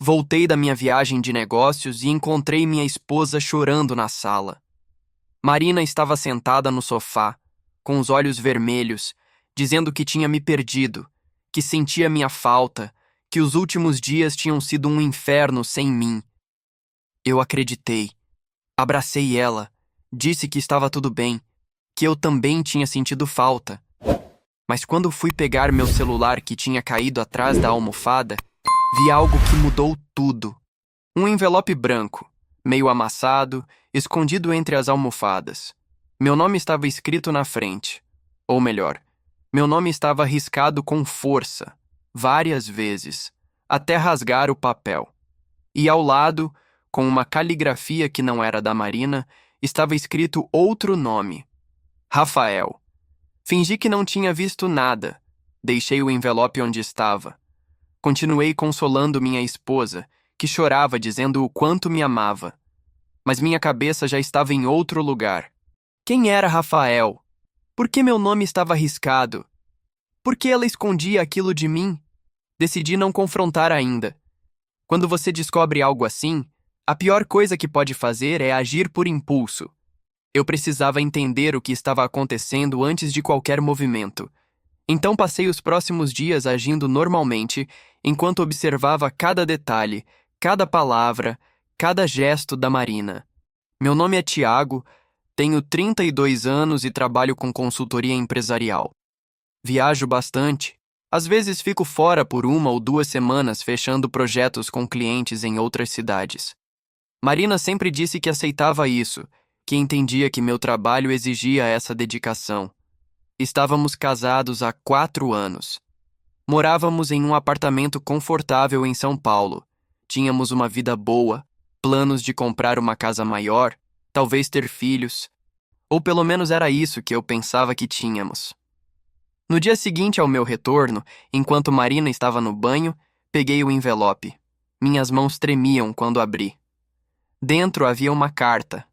Voltei da minha viagem de negócios e encontrei minha esposa chorando na sala. Marina estava sentada no sofá, com os olhos vermelhos, dizendo que tinha me perdido, que sentia minha falta, que os últimos dias tinham sido um inferno sem mim. Eu acreditei. Abracei ela, disse que estava tudo bem, que eu também tinha sentido falta. Mas quando fui pegar meu celular que tinha caído atrás da almofada, vi algo que mudou tudo. Um envelope branco, meio amassado, escondido entre as almofadas. Meu nome estava escrito na frente. Ou melhor, meu nome estava riscado com força, várias vezes, até rasgar o papel. E ao lado, com uma caligrafia que não era da Marina, estava escrito outro nome: Rafael. Fingi que não tinha visto nada. Deixei o envelope onde estava. Continuei consolando minha esposa, que chorava dizendo o quanto me amava. Mas minha cabeça já estava em outro lugar. Quem era Rafael? Por que meu nome estava riscado? Por que ela escondia aquilo de mim? Decidi não confrontar ainda. Quando você descobre algo assim, a pior coisa que pode fazer é agir por impulso. Eu precisava entender o que estava acontecendo antes de qualquer movimento. Então passei os próximos dias agindo normalmente, enquanto observava cada detalhe, cada palavra, cada gesto da Marina. Meu nome é Tiago, tenho 32 anos e trabalho com consultoria empresarial. Viajo bastante. Às vezes fico fora por 1 ou 2 semanas fechando projetos com clientes em outras cidades. Marina sempre disse que aceitava isso, que entendia que meu trabalho exigia essa dedicação. Estávamos casados há 4 anos. Morávamos em um apartamento confortável em São Paulo. Tínhamos uma vida boa, planos de comprar uma casa maior, talvez ter filhos. Ou pelo menos era isso que eu pensava que tínhamos. No dia seguinte ao meu retorno, enquanto Marina estava no banho, peguei o envelope. Minhas mãos tremiam quando abri. Dentro havia uma carta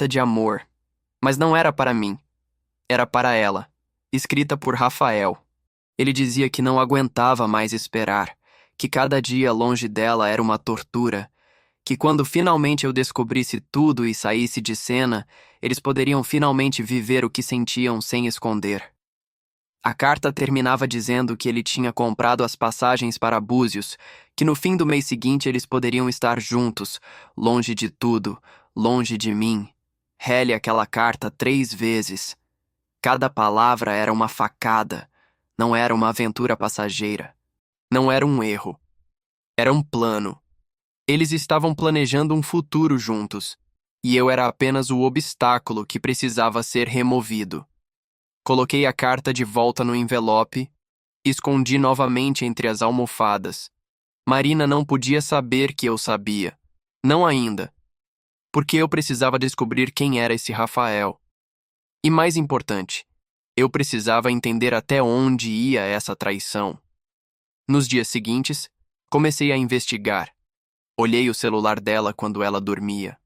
de amor, mas não era para mim. Era para ela, escrita por Rafael. Ele dizia que não aguentava mais esperar, que cada dia longe dela era uma tortura, que quando finalmente eu descobrisse tudo e saísse de cena, eles poderiam finalmente viver o que sentiam sem esconder. A carta terminava dizendo que ele tinha comprado as passagens para Búzios, que no fim do mês seguinte eles poderiam estar juntos, longe de tudo, longe de mim. Rele aquela carta 3 vezes. Cada palavra era uma facada, não era uma aventura passageira. Não era um erro. Era um plano. Eles estavam planejando um futuro juntos, e eu era apenas o obstáculo que precisava ser removido. Coloquei a carta de volta no envelope, escondi novamente entre as almofadas. Marina não podia saber que eu sabia. Não ainda. Porque eu precisava descobrir quem era esse Rafael. E mais importante, eu precisava entender até onde ia essa traição. Nos dias seguintes, comecei a investigar. Olhei o celular dela quando ela dormia.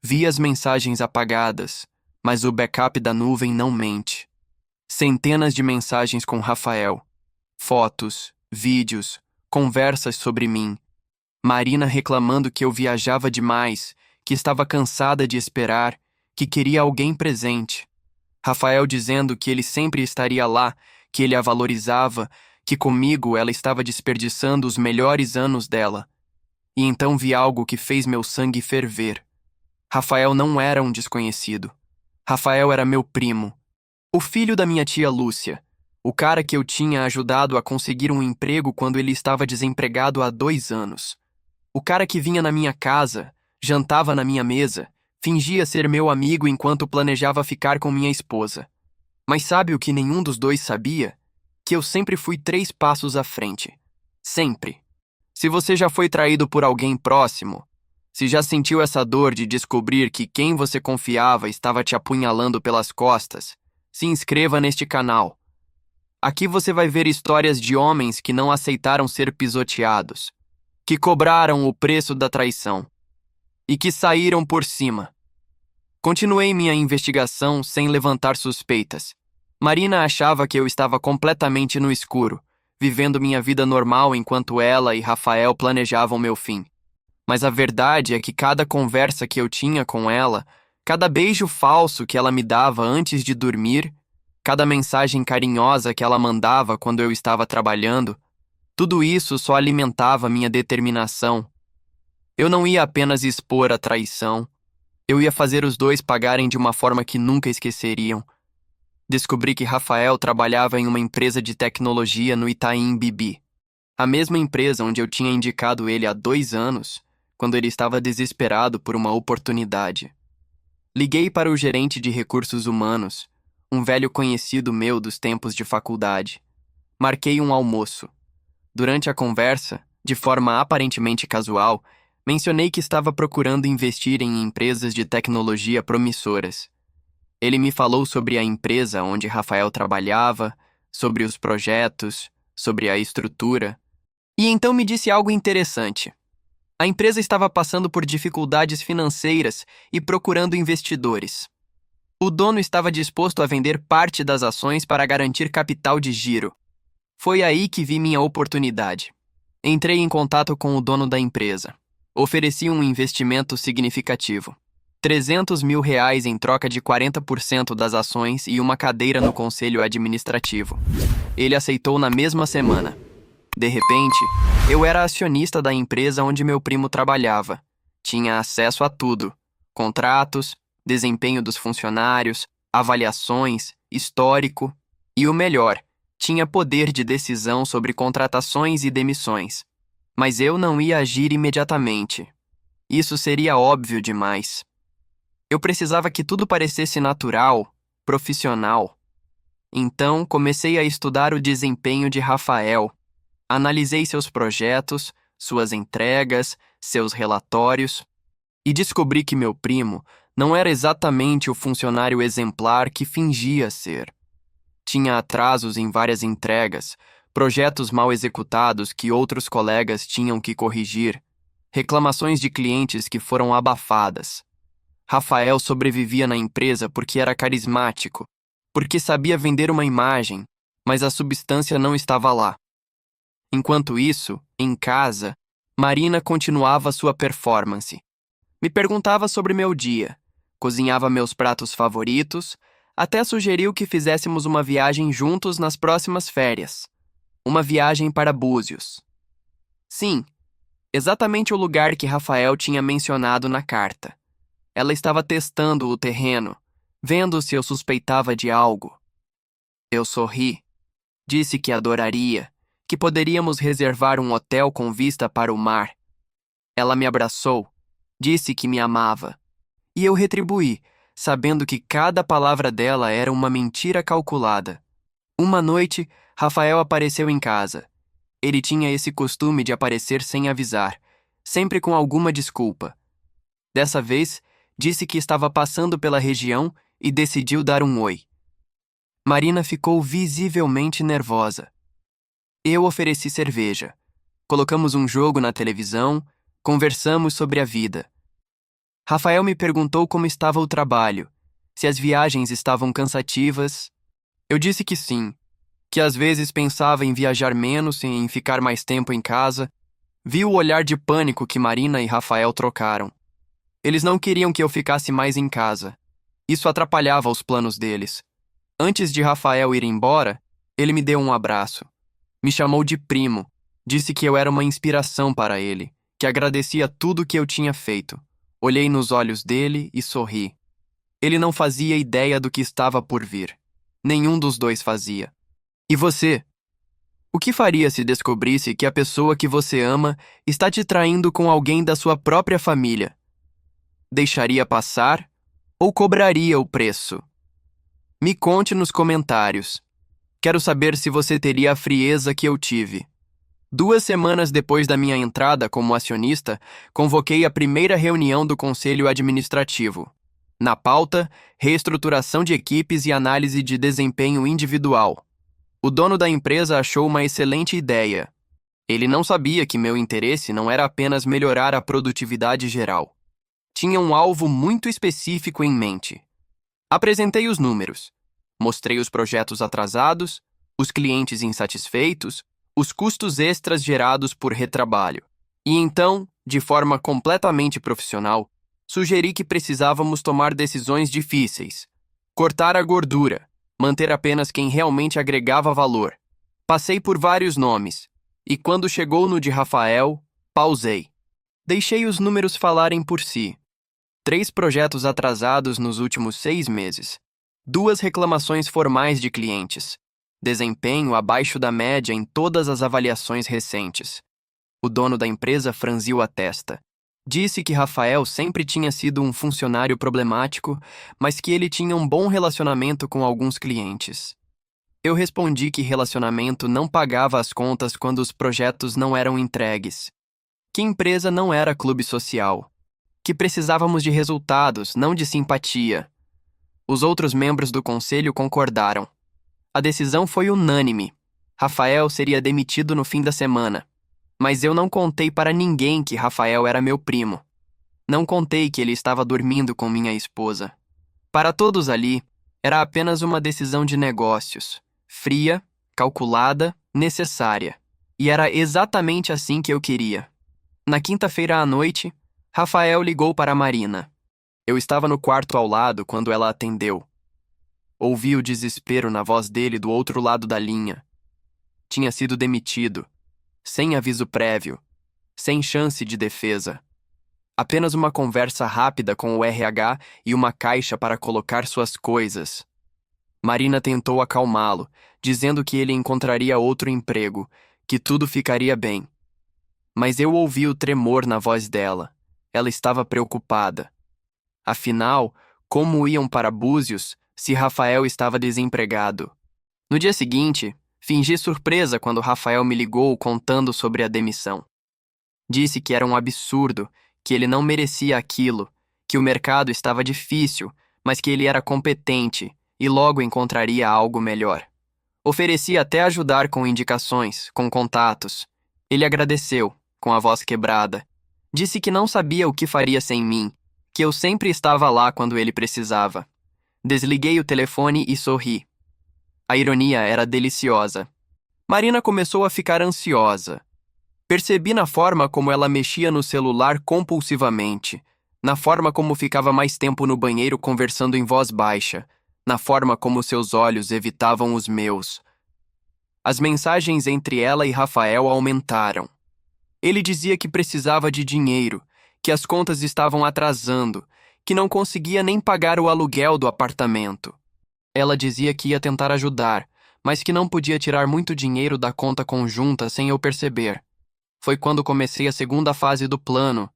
Vi as mensagens apagadas, mas o backup da nuvem não mente. Centenas de mensagens com Rafael. Fotos, vídeos, conversas sobre mim. Marina reclamando que eu viajava demais, que estava cansada de esperar, que queria alguém presente. Rafael dizendo que ele sempre estaria lá, que ele a valorizava, que comigo ela estava desperdiçando os melhores anos dela. E então vi algo que fez meu sangue ferver. Rafael não era um desconhecido. Rafael era meu primo. O filho da minha tia Lúcia. O cara que eu tinha ajudado a conseguir um emprego quando ele estava desempregado há 2 anos. O cara que vinha na minha casa, jantava na minha mesa, fingia ser meu amigo enquanto planejava ficar com minha esposa. Mas sabe o que nenhum dos dois sabia? Que eu sempre fui 3 passos à frente. Sempre. Se você já foi traído por alguém próximo, se já sentiu essa dor de descobrir que quem você confiava estava te apunhalando pelas costas, se inscreva neste canal. Aqui você vai ver histórias de homens que não aceitaram ser pisoteados, que cobraram o preço da traição e que saíram por cima. Continuei minha investigação sem levantar suspeitas. Marina achava que eu estava completamente no escuro, vivendo minha vida normal enquanto ela e Rafael planejavam meu fim. Mas a verdade é que cada conversa que eu tinha com ela, cada beijo falso que ela me dava antes de dormir, cada mensagem carinhosa que ela mandava quando eu estava trabalhando, tudo isso só alimentava minha determinação. Eu não ia apenas expor a traição, eu ia fazer os dois pagarem de uma forma que nunca esqueceriam. Descobri que Rafael trabalhava em uma empresa de tecnologia no Itaim Bibi, a mesma empresa onde eu tinha indicado ele há 2 anos, quando ele estava desesperado por uma oportunidade. Liguei para o gerente de recursos humanos, um velho conhecido meu dos tempos de faculdade. Marquei um almoço. Durante a conversa, de forma aparentemente casual, mencionei que estava procurando investir em empresas de tecnologia promissoras. Ele me falou sobre a empresa onde Rafael trabalhava, sobre os projetos, sobre a estrutura, e então me disse algo interessante. A empresa estava passando por dificuldades financeiras e procurando investidores. O dono estava disposto a vender parte das ações para garantir capital de giro. Foi aí que vi minha oportunidade. Entrei em contato com o dono da empresa. Ofereci um investimento significativo. R$ 300 mil em troca de 40% das ações e uma cadeira no conselho administrativo. Ele aceitou na mesma semana. De repente, eu era acionista da empresa onde meu primo trabalhava. Tinha acesso a tudo: contratos, desempenho dos funcionários, avaliações, histórico e o melhor, tinha poder de decisão sobre contratações e demissões. Mas eu não ia agir imediatamente. Isso seria óbvio demais. Eu precisava que tudo parecesse natural, profissional. Então, comecei a estudar o desempenho de Rafael. Analisei seus projetos, suas entregas, seus relatórios e descobri que meu primo não era exatamente o funcionário exemplar que fingia ser. Tinha atrasos em várias entregas, projetos mal executados que outros colegas tinham que corrigir, reclamações de clientes que foram abafadas. Rafael sobrevivia na empresa porque era carismático, porque sabia vender uma imagem, mas a substância não estava lá. Enquanto isso, em casa, Marina continuava sua performance. Me perguntava sobre meu dia, cozinhava meus pratos favoritos, até sugeriu que fizéssemos uma viagem juntos nas próximas férias. Uma viagem para Búzios. Sim, exatamente o lugar que Rafael tinha mencionado na carta. Ela estava testando o terreno, vendo se eu suspeitava de algo. Eu sorri. Disse que adoraria, que poderíamos reservar um hotel com vista para o mar. Ela me abraçou, disse que me amava. E eu retribuí, sabendo que cada palavra dela era uma mentira calculada. Uma noite, Rafael apareceu em casa. Ele tinha esse costume de aparecer sem avisar, sempre com alguma desculpa. Dessa vez, disse que estava passando pela região e decidiu dar um oi. Marina ficou visivelmente nervosa. Eu ofereci cerveja. Colocamos um jogo na televisão, conversamos sobre a vida. Rafael me perguntou como estava o trabalho, se as viagens estavam cansativas. Eu disse que sim, que às vezes pensava em viajar menos e em ficar mais tempo em casa. Vi o olhar de pânico que Marina e Rafael trocaram. Eles não queriam que eu ficasse mais em casa. Isso atrapalhava os planos deles. Antes de Rafael ir embora, ele me deu um abraço. Me chamou de primo, disse que eu era uma inspiração para ele, que agradecia tudo o que eu tinha feito. Olhei nos olhos dele e sorri. Ele não fazia ideia do que estava por vir. Nenhum dos dois fazia. E você? O que faria se descobrisse que a pessoa que você ama está te traindo com alguém da sua própria família? Deixaria passar ou cobraria o preço? Me conte nos comentários. Quero saber se você teria a frieza que eu tive. 2 semanas depois da minha entrada como acionista, convoquei a primeira reunião do Conselho Administrativo. Na pauta, reestruturação de equipes e análise de desempenho individual. O dono da empresa achou uma excelente ideia. Ele não sabia que meu interesse não era apenas melhorar a produtividade geral. Tinha um alvo muito específico em mente. Apresentei os números. Mostrei os projetos atrasados, os clientes insatisfeitos, os custos extras gerados por retrabalho. E então, de forma completamente profissional, sugeri que precisávamos tomar decisões difíceis. Cortar a gordura, manter apenas quem realmente agregava valor. Passei por vários nomes, e quando chegou no de Rafael, pausei. Deixei os números falarem por si. 3 projetos atrasados nos últimos 6 meses. 2 reclamações formais de clientes. Desempenho abaixo da média em todas as avaliações recentes. O dono da empresa franziu a testa. Disse que Rafael sempre tinha sido um funcionário problemático, mas que ele tinha um bom relacionamento com alguns clientes. Eu respondi que relacionamento não pagava as contas quando os projetos não eram entregues. Que empresa não era clube social. Que precisávamos de resultados, não de simpatia. Os outros membros do conselho concordaram. A decisão foi unânime. Rafael seria demitido no fim da semana. Mas eu não contei para ninguém que Rafael era meu primo. Não contei que ele estava dormindo com minha esposa. Para todos ali, era apenas uma decisão de negócios. Fria, calculada, necessária. E era exatamente assim que eu queria. Na quinta-feira à noite, Rafael ligou para Marina. Eu estava no quarto ao lado quando ela atendeu. Ouvi o desespero na voz dele do outro lado da linha. Tinha sido demitido. Sem aviso prévio, sem chance de defesa. Apenas uma conversa rápida com o RH e uma caixa para colocar suas coisas. Marina tentou acalmá-lo, dizendo que ele encontraria outro emprego, que tudo ficaria bem. Mas eu ouvi o tremor na voz dela. Ela estava preocupada. Afinal, como iam para Búzios se Rafael estava desempregado? No dia seguinte, fingi surpresa quando Rafael me ligou contando sobre a demissão. Disse que era um absurdo, que ele não merecia aquilo, que o mercado estava difícil, mas que ele era competente e logo encontraria algo melhor. Ofereci até ajudar com indicações, com contatos. Ele agradeceu, com a voz quebrada. Disse que não sabia o que faria sem mim, que eu sempre estava lá quando ele precisava. Desliguei o telefone e sorri. A ironia era deliciosa. Marina começou a ficar ansiosa. Percebi na forma como ela mexia no celular compulsivamente, na forma como ficava mais tempo no banheiro conversando em voz baixa, na forma como seus olhos evitavam os meus. As mensagens entre ela e Rafael aumentaram. Ele dizia que precisava de dinheiro, que as contas estavam atrasando, que não conseguia nem pagar o aluguel do apartamento. Ela dizia que ia tentar ajudar, mas que não podia tirar muito dinheiro da conta conjunta sem eu perceber. Foi quando comecei a segunda fase do plano.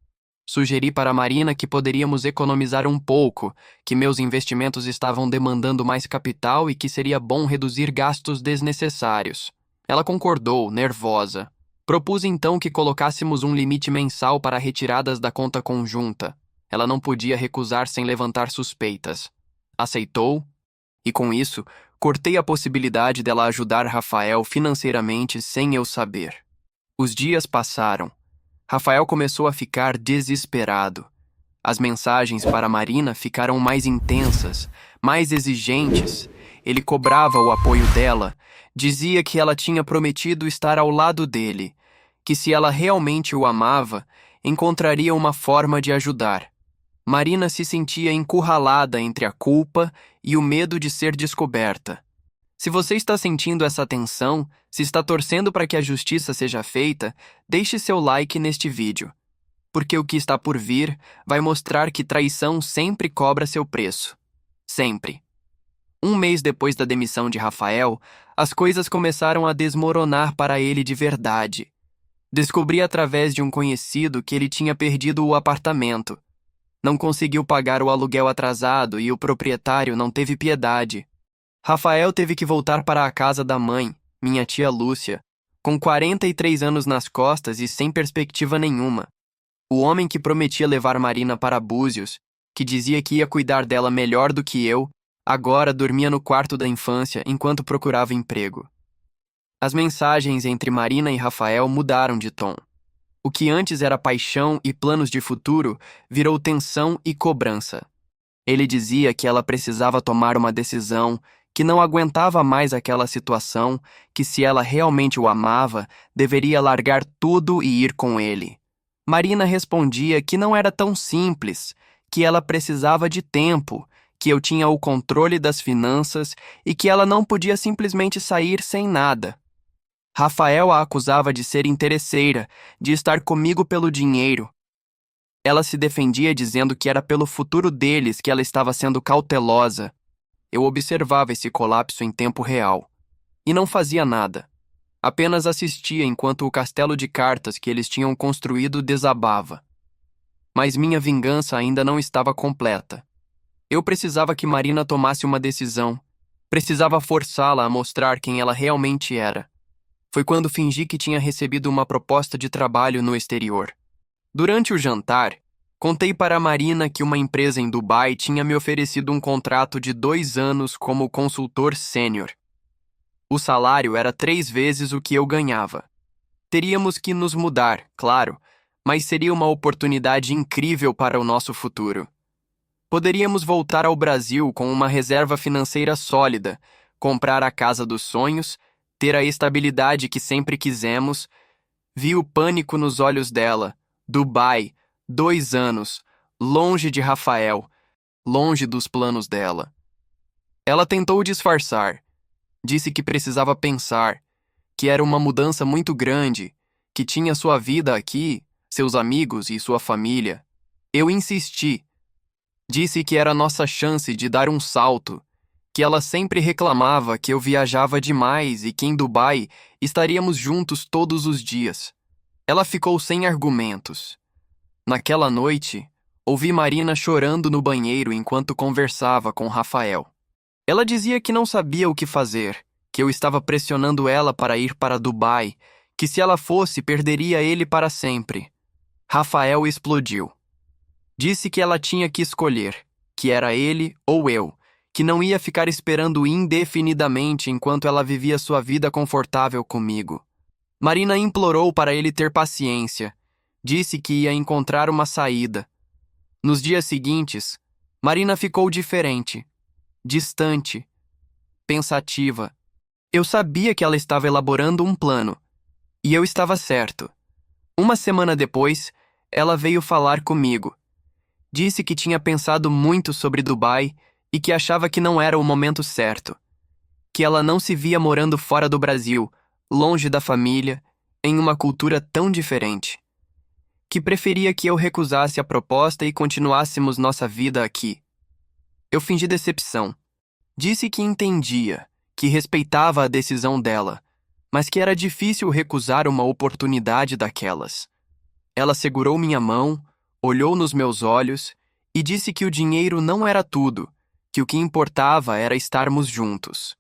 Sugeri para Marina que poderíamos economizar um pouco, que meus investimentos estavam demandando mais capital e que seria bom reduzir gastos desnecessários. Ela concordou, nervosa. Propus então que colocássemos um limite mensal para retiradas da conta conjunta. Ela não podia recusar sem levantar suspeitas. Aceitou. E com isso, cortei a possibilidade dela ajudar Rafael financeiramente sem eu saber. Os dias passaram. Rafael começou a ficar desesperado. As mensagens para Marina ficaram mais intensas, mais exigentes. Ele cobrava o apoio dela, dizia que ela tinha prometido estar ao lado dele, que se ela realmente o amava, encontraria uma forma de ajudar. Marina se sentia encurralada entre a culpa e o medo de ser descoberta. Se você está sentindo essa tensão, se está torcendo para que a justiça seja feita, deixe seu like neste vídeo, porque o que está por vir vai mostrar que traição sempre cobra seu preço. Sempre. Um mês depois da demissão de Rafael, as coisas começaram a desmoronar para ele de verdade. Descobri através de um conhecido que ele tinha perdido o apartamento. Não conseguiu pagar o aluguel atrasado e o proprietário não teve piedade. Rafael teve que voltar para a casa da mãe, minha tia Lúcia, com 43 anos nas costas e sem perspectiva nenhuma. O homem que prometia levar Marina para Búzios, que dizia que ia cuidar dela melhor do que eu, agora dormia no quarto da infância enquanto procurava emprego. As mensagens entre Marina e Rafael mudaram de tom. O que antes era paixão e planos de futuro virou tensão e cobrança. Ele dizia que ela precisava tomar uma decisão, que não aguentava mais aquela situação, que se ela realmente o amava, deveria largar tudo e ir com ele. Marina respondia que não era tão simples, que ela precisava de tempo, que eu tinha o controle das finanças e que ela não podia simplesmente sair sem nada. Rafael a acusava de ser interesseira, de estar comigo pelo dinheiro. Ela se defendia dizendo que era pelo futuro deles que ela estava sendo cautelosa. Eu observava esse colapso em tempo real. E não fazia nada. Apenas assistia enquanto o castelo de cartas que eles tinham construído desabava. Mas minha vingança ainda não estava completa. Eu precisava que Marina tomasse uma decisão. Precisava forçá-la a mostrar quem ela realmente era. Foi quando fingi que tinha recebido uma proposta de trabalho no exterior. Durante o jantar, contei para Marina que uma empresa em Dubai tinha me oferecido um contrato de 2 anos como consultor sênior. O salário era 3 vezes o que eu ganhava. Teríamos que nos mudar, claro, mas seria uma oportunidade incrível para o nosso futuro. Poderíamos voltar ao Brasil com uma reserva financeira sólida, comprar a casa dos sonhos, ter a estabilidade que sempre quisemos. Vi o pânico nos olhos dela. Dubai, 2 anos, longe de Rafael, longe dos planos dela. Ela tentou disfarçar. Disse que precisava pensar, que era uma mudança muito grande, que tinha sua vida aqui, seus amigos e sua família. Eu insisti. Disse que era nossa chance de dar um salto, que ela sempre reclamava que eu viajava demais e que em Dubai estaríamos juntos todos os dias. Ela ficou sem argumentos. Naquela noite, ouvi Marina chorando no banheiro enquanto conversava com Rafael. Ela dizia que não sabia o que fazer, que eu estava pressionando ela para ir para Dubai, que se ela fosse, perderia ele para sempre. Rafael explodiu. Disse que ela tinha que escolher, que era ele ou eu, que não ia ficar esperando indefinidamente enquanto ela vivia sua vida confortável comigo. Marina implorou para ele ter paciência. Disse que ia encontrar uma saída. Nos dias seguintes, Marina ficou diferente, distante, pensativa. Eu sabia que ela estava elaborando um plano, e eu estava certo. Uma semana depois, ela veio falar comigo. Disse que tinha pensado muito sobre Dubai e que achava que não era o momento certo. Que ela não se via morando fora do Brasil, longe da família, em uma cultura tão diferente. Que preferia que eu recusasse a proposta e continuássemos nossa vida aqui. Eu fingi decepção. Disse que entendia, que respeitava a decisão dela, mas que era difícil recusar uma oportunidade daquelas. Ela segurou minha mão, olhou nos meus olhos e disse que o dinheiro não era tudo, que o que importava era estarmos juntos.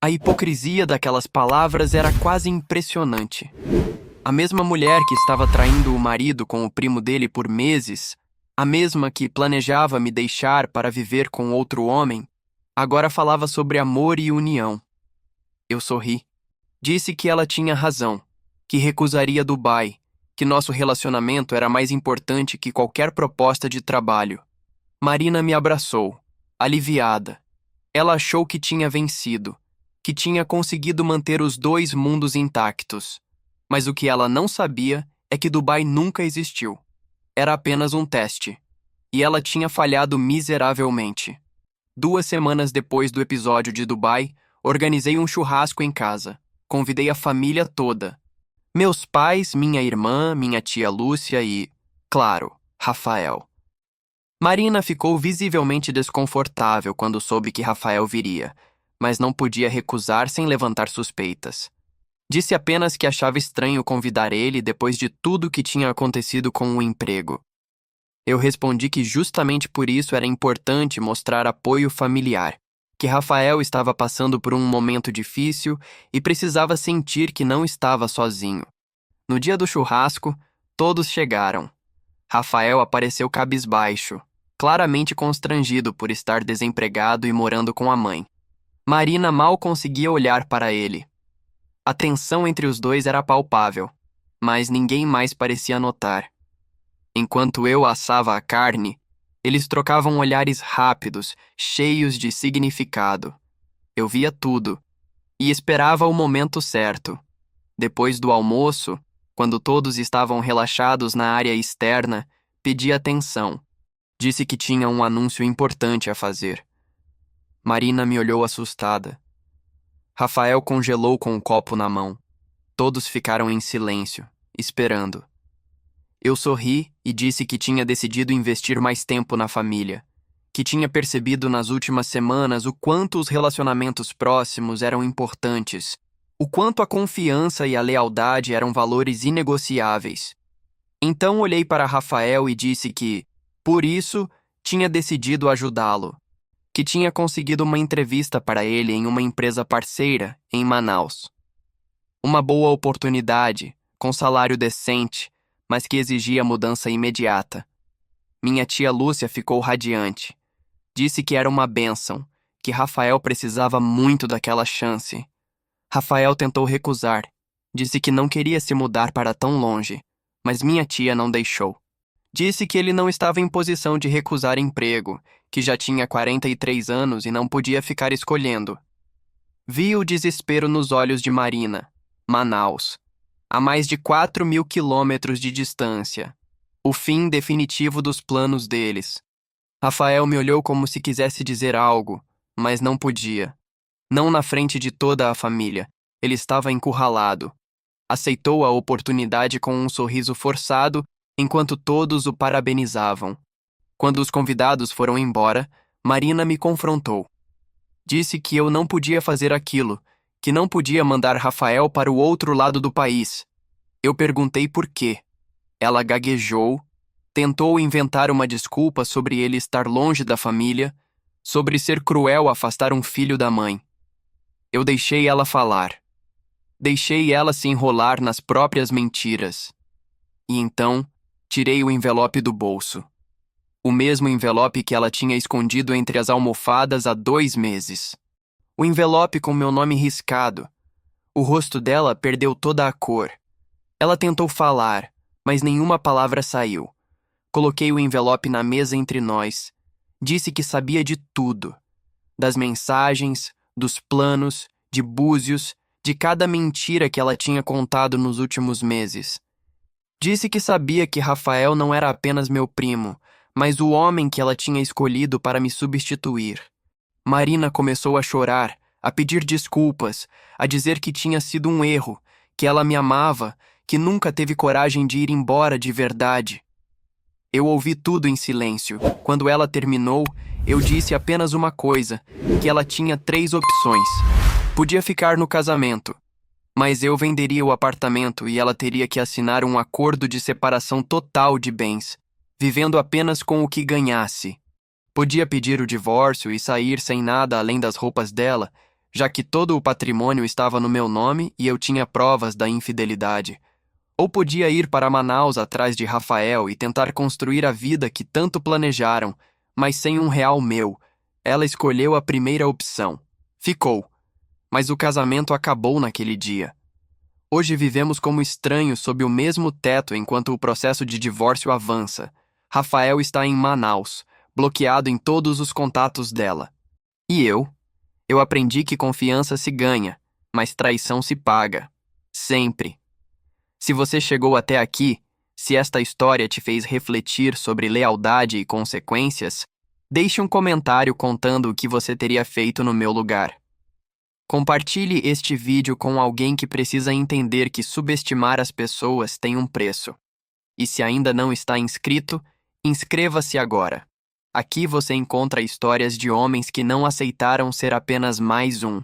A hipocrisia daquelas palavras era quase impressionante. A mesma mulher que estava traindo o marido com o primo dele por meses, a mesma que planejava me deixar para viver com outro homem, agora falava sobre amor e união. Eu sorri. Disse que ela tinha razão, que recusaria Dubai, que nosso relacionamento era mais importante que qualquer proposta de trabalho. Marina me abraçou, aliviada. Ela achou que tinha vencido, que tinha conseguido manter os 2 mundos intactos. Mas o que ela não sabia é que Dubai nunca existiu. Era apenas um teste. E ela tinha falhado miseravelmente. 2 semanas depois do episódio de Dubai, organizei um churrasco em casa. Convidei a família toda. Meus pais, minha irmã, minha tia Lúcia e, claro, Rafael. Marina ficou visivelmente desconfortável quando soube que Rafael viria, mas não podia recusar sem levantar suspeitas. Disse apenas que achava estranho convidar ele depois de tudo que tinha acontecido com o emprego. Eu respondi que justamente por isso era importante mostrar apoio familiar, que Rafael estava passando por um momento difícil e precisava sentir que não estava sozinho. No dia do churrasco, todos chegaram. Rafael apareceu cabisbaixo, claramente constrangido por estar desempregado e morando com a mãe. Marina mal conseguia olhar para ele. A tensão entre os dois era palpável, mas ninguém mais parecia notar. Enquanto eu assava a carne, eles trocavam olhares rápidos, cheios de significado. Eu via tudo e esperava o momento certo. Depois do almoço, quando todos estavam relaxados na área externa, pedi atenção. Disse que tinha um anúncio importante a fazer. Marina me olhou assustada. Rafael congelou com o copo na mão. Todos ficaram em silêncio, esperando. Eu sorri e disse que tinha decidido investir mais tempo na família, que tinha percebido nas últimas semanas o quanto os relacionamentos próximos eram importantes, o quanto a confiança e a lealdade eram valores inegociáveis. Então olhei para Rafael e disse que, por isso, tinha decidido ajudá-lo, que tinha conseguido uma entrevista para ele em uma empresa parceira em Manaus. Uma boa oportunidade, com salário decente, mas que exigia mudança imediata. Minha tia Lúcia ficou radiante. Disse que era uma bênção, que Rafael precisava muito daquela chance. Rafael tentou recusar. Disse que não queria se mudar para tão longe, mas minha tia não deixou. Disse que ele não estava em posição de recusar emprego, que já tinha 43 anos e não podia ficar escolhendo. Vi o desespero nos olhos de Marina. Manaus. A mais de 4.000 quilômetros de distância. O fim definitivo dos planos deles. Rafael me olhou como se quisesse dizer algo, mas não podia. Não na frente de toda a família. Ele estava encurralado. Aceitou a oportunidade com um sorriso forçado, enquanto todos o parabenizavam. Quando os convidados foram embora, Marina me confrontou. Disse que eu não podia fazer aquilo, que não podia mandar Rafael para o outro lado do país. Eu perguntei por quê. Ela gaguejou, tentou inventar uma desculpa sobre ele estar longe da família, sobre ser cruel afastar um filho da mãe. Eu deixei ela falar. Deixei ela se enrolar nas próprias mentiras. E então, tirei o envelope do bolso. O mesmo envelope que ela tinha escondido entre as almofadas há 2 meses. O envelope com meu nome riscado. O rosto dela perdeu toda a cor. Ela tentou falar, mas nenhuma palavra saiu. Coloquei o envelope na mesa entre nós. Disse que sabia de tudo. Das mensagens, dos planos, de Búzios, de cada mentira que ela tinha contado nos últimos meses. Disse que sabia que Rafael não era apenas meu primo, mas o homem que ela tinha escolhido para me substituir. Marina começou a chorar, a pedir desculpas, a dizer que tinha sido um erro, que ela me amava, que nunca teve coragem de ir embora de verdade. Eu ouvi tudo em silêncio. Quando ela terminou, eu disse apenas uma coisa, que ela tinha 3 opções. Podia ficar no casamento, mas eu venderia o apartamento e ela teria que assinar um acordo de separação total de bens, vivendo apenas com o que ganhasse. Podia pedir o divórcio e sair sem nada além das roupas dela, já que todo o patrimônio estava no meu nome e eu tinha provas da infidelidade. Ou podia ir para Manaus atrás de Rafael e tentar construir a vida que tanto planejaram, mas sem R$1 meu. Ela escolheu a primeira opção. Ficou. Mas o casamento acabou naquele dia. Hoje vivemos como estranhos sob o mesmo teto enquanto o processo de divórcio avança. Rafael está em Manaus, bloqueado em todos os contatos dela. E eu? Eu aprendi que confiança se ganha, mas traição se paga. Sempre. Se você chegou até aqui, se esta história te fez refletir sobre lealdade e consequências, deixe um comentário contando o que você teria feito no meu lugar. Compartilhe este vídeo com alguém que precisa entender que subestimar as pessoas tem um preço. E se ainda não está inscrito, inscreva-se agora. Aqui você encontra histórias de homens que não aceitaram ser apenas mais um.